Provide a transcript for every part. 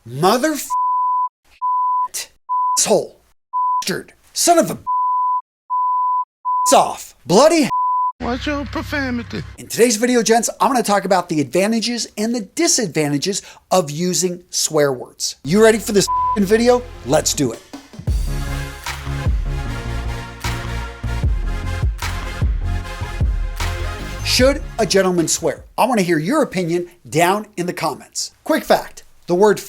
mother asshole, bastard, son of a off, bloody. What's your profanity? In today's video, gents, I'm going to talk about the advantages and the disadvantages of using swear words. You ready for this video? Let's do it. Should a gentleman swear? I want to hear your opinion down in the comments. Quick fact, the word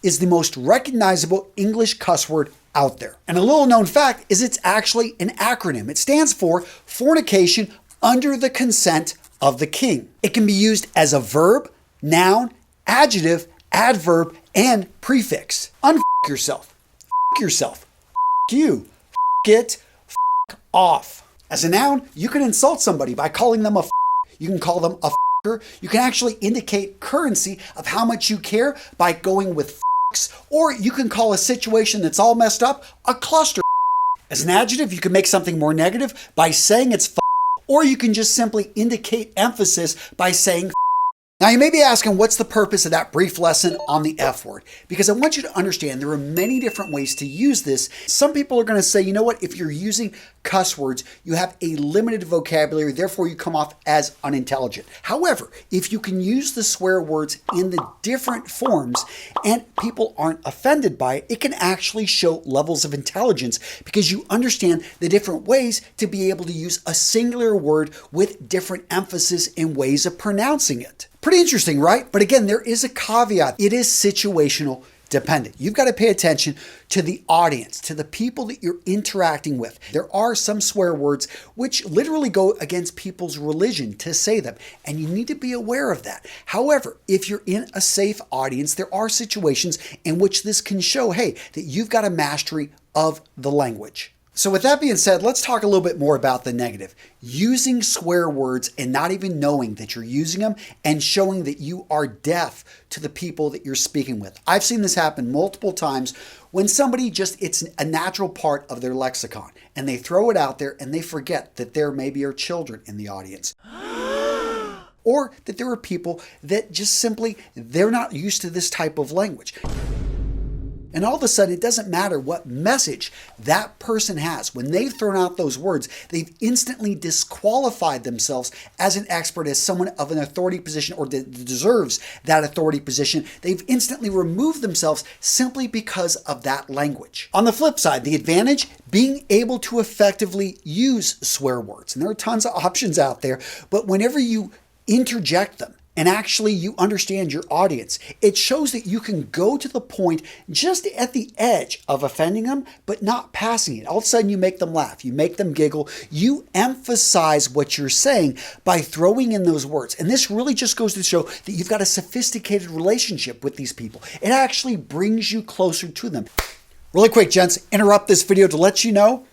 is the most recognizable English cuss word out there. And a little known fact is it's actually an acronym. It stands for fornication under the consent of the king. It can be used as a verb, noun, adjective, adverb, and prefix. Unf yourself. F yourself. F you. F it. F off. As a noun, you can insult somebody by calling them a f. You can call them a f***er. You can actually indicate currency of how much you care by going with f***s, or you can call a situation that's all messed up a cluster. As an adjective, you can make something more negative by saying it's f***, or you can just simply indicate emphasis by saying f***. Now you may be asking, what's the purpose of that brief lesson on the F word? Because I want you to understand there are many different ways to use this. Some people are going to say, you know what, if you're using cuss words, you have a limited vocabulary, therefore you come off as unintelligent. However, if you can use the swear words in the different forms and people aren't offended by it, it can actually show levels of intelligence because you understand the different ways to be able to use a singular word with different emphasis and ways of pronouncing it. Pretty interesting, right? But again, there is a caveat. It is situational dependent. You've got to pay attention to the audience, to the people that you're interacting with. There are some swear words which literally go against people's religion to say them, and you need to be aware of that. However, if you're in a safe audience, there are situations in which this can show, hey, that you've got a mastery of the language. So with that being said, let's talk a little bit more about the negative. Using swear words and not even knowing that you're using them and showing that you are deaf to the people that you're speaking with. I've seen this happen multiple times when somebody it's a natural part of their lexicon and they throw it out there and they forget that there maybe are children in the audience. Or that there are people that just simply, they're not used to this type of language. And all of a sudden, it doesn't matter what message that person has. When they've thrown out those words, they've instantly disqualified themselves as an expert, as someone of an authority position or deserves that authority position. They've instantly removed themselves simply because of that language. On the flip side, the advantage, being able to effectively use swear words. And there are tons of options out there, but whenever you interject them, and actually you understand your audience, it shows that you can go to the point just at the edge of offending them, but not passing it. All of a sudden you make them laugh, you make them giggle, you emphasize what you're saying by throwing in those words. And this really just goes to show that you've got a sophisticated relationship with these people. It actually brings you closer to them. Really quick, gents, interrupt this video to let you know,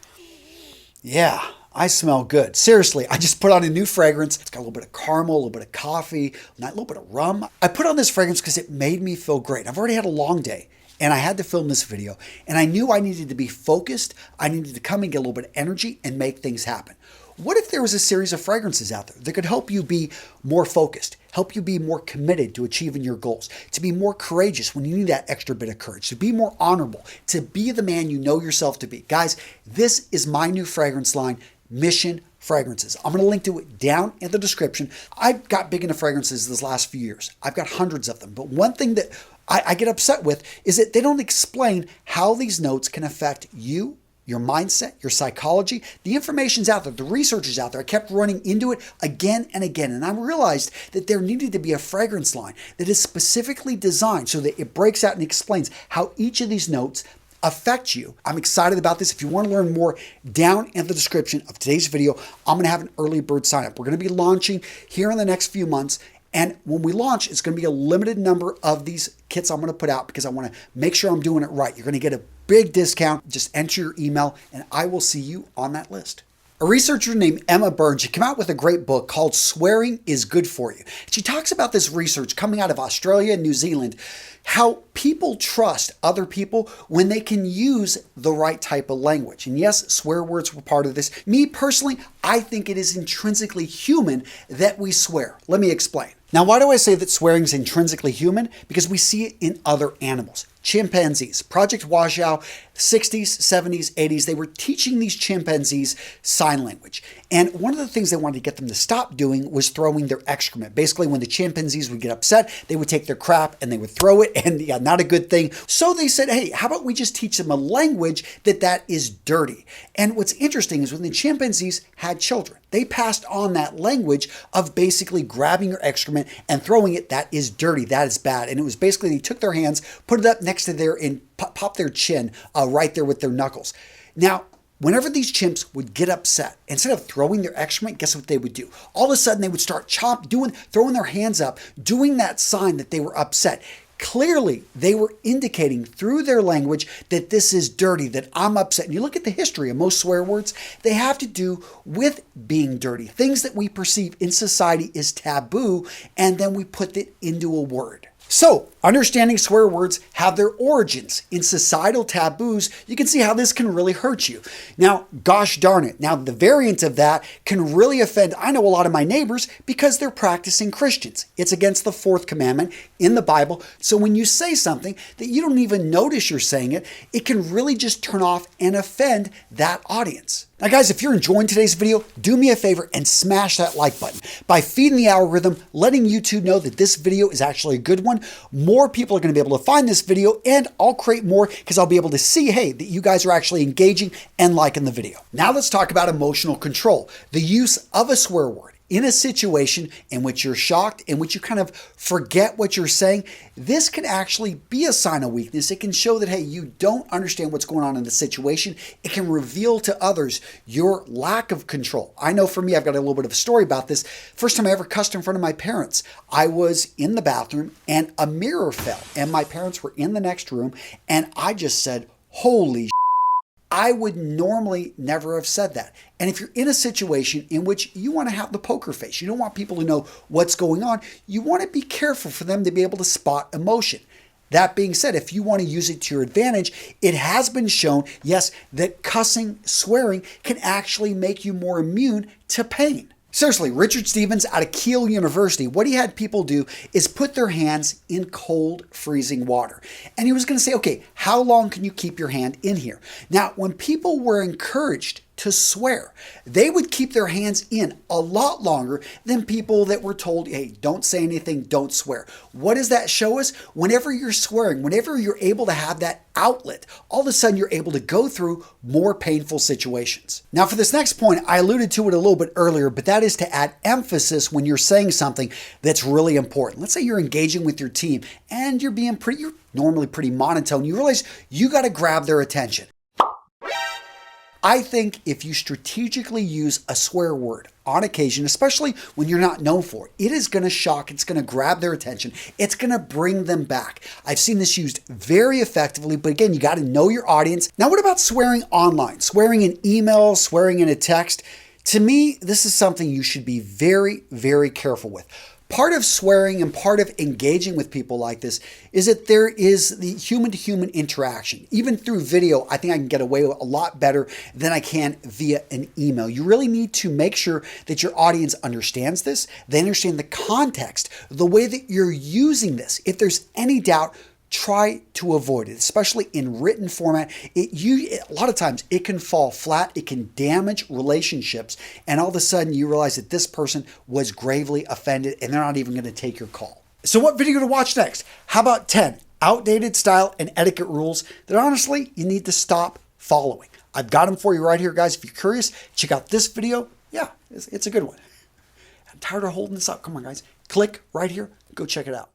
yeah, I smell good. Seriously, I just put on a new fragrance. It's got a little bit of caramel, a little bit of coffee, a little bit of rum. I put on this fragrance because it made me feel great. I've already had a long day and I had to film this video and I knew I needed to be focused. I needed to come and get a little bit of energy and make things happen. What if there was a series of fragrances out there that could help you be more focused, help you be more committed to achieving your goals, to be more courageous when you need that extra bit of courage, to be more honorable, to be the man you know yourself to be? Guys, this is my new fragrance line, Mission Fragrances. I'm going to link to it down in the description. I've got big into fragrances this last few years. I've got hundreds of them. But one thing that I get upset with is that they don't explain how these notes can affect you, your mindset, your psychology. The information's out there. The research is out there. I kept running into it again and again. And I realized that there needed to be a fragrance line that is specifically designed so that it breaks out and explains how each of these notes affect you. I'm excited about this. If you want to learn more, down in the description of today's video, I'm going to have an early bird sign up. We're going to be launching here in the next few months. And when we launch, it's going to be a limited number of these kits I'm going to put out because I want to make sure I'm doing it right. You're going to get a big discount. Just enter your email and I will see you on that list. A researcher named Emma Burns, she came out with a great book called Swearing is Good for You. She talks about this research coming out of Australia and New Zealand, how people trust other people when they can use the right type of language. And yes, swear words were part of this. Me personally, I think it is intrinsically human that we swear. Let me explain. Now, why do I say that swearing is intrinsically human? Because we see it in other animals. Chimpanzees. Project Washoe, 60s, 70s, 80s, they were teaching these chimpanzees sign language. And one of the things they wanted to get them to stop doing was throwing their excrement. Basically, when the chimpanzees would get upset, they would take their crap and they would throw it, and yeah, not a good thing. So they said, hey, how about we just teach them a language that is dirty? And what's interesting is when the chimpanzees had children, they passed on that language of basically grabbing your excrement and throwing it. That is dirty. That is bad. And it was basically they took their hands, put it up next to their and pop their chin right there with their knuckles. Now, whenever these chimps would get upset, instead of throwing their excrement, guess what they would do? All of a sudden, they would start throwing their hands up, doing that sign that they were upset. Clearly, they were indicating through their language that this is dirty, that I'm upset. And you look at the history of most swear words, they have to do with being dirty. Things that we perceive in society is taboo, and then we put it into a word. So, understanding swear words have their origins in societal taboos. You can see how this can really hurt you. Now, gosh darn it. Now, the variant of that can really offend, I know a lot of my neighbors because they're practicing Christians. It's against the fourth commandment in the Bible. So when you say something that you don't even notice you're saying it, it can really just turn off and offend that audience. Now guys, if you're enjoying today's video, do me a favor and smash that like button. By feeding the algorithm, letting YouTube know that this video is actually a good one, more people are going to be able to find this video, and I'll create more because I'll be able to see, hey, that you guys are actually engaging and liking the video. Now let's talk about emotional control, the use of a swear word. In a situation in which you're shocked, in which you kind of forget what you're saying, this can actually be a sign of weakness. It can show that, hey, you don't understand what's going on in the situation. It can reveal to others your lack of control. I know for me, I've got a little bit of a story about this. First time I ever cussed in front of my parents, I was in the bathroom and a mirror fell, and my parents were in the next room, and I just said, holy shit. I would normally never have said that. And if you're in a situation in which you want to have the poker face, you don't want people to know what's going on, you want to be careful for them to be able to spot emotion. That being said, if you want to use it to your advantage, it has been shown, yes, that cussing, swearing can actually make you more immune to pain. Seriously, Richard Stevens out of Keele University, what he had people do is put their hands in cold, freezing water. And he was going to say, okay, how long can you keep your hand in here? Now, when people were encouraged to swear, they would keep their hands in a lot longer than people that were told, hey, don't say anything, don't swear. What does that show us? Whenever you're swearing, whenever you're able to have that outlet, all of a sudden you're able to go through more painful situations. Now for this next point, I alluded to it a little bit earlier, but that is to add emphasis when you're saying something that's really important. Let's say you're engaging with your team and you're normally pretty monotone. You realize you got to grab their attention. I think if you strategically use a swear word on occasion, especially when you're not known for it, it is going to shock, it's going to grab their attention, it's going to bring them back. I've seen this used very effectively, but again, you got to know your audience. Now, what about swearing online? Swearing in email, swearing in a text? To me, this is something you should be very, very careful with. Part of swearing and part of engaging with people like this is that there is the human-to-human interaction. Even through video, I think I can get away with a lot better than I can via an email. You really need to make sure that your audience understands this. They understand the context, the way that you're using this. If there's any doubt, try to avoid it, especially in written format. A lot of times it can fall flat, it can damage relationships, and all of a sudden you realize that this person was gravely offended and they're not even going to take your call. So what video to watch next? How about 10 outdated style and etiquette rules that honestly you need to stop following? I've got them for you right here, guys. If you're curious, check out this video. Yeah, it's a good one. I'm tired of holding this up. Come on, guys. Click right here. Go check it out.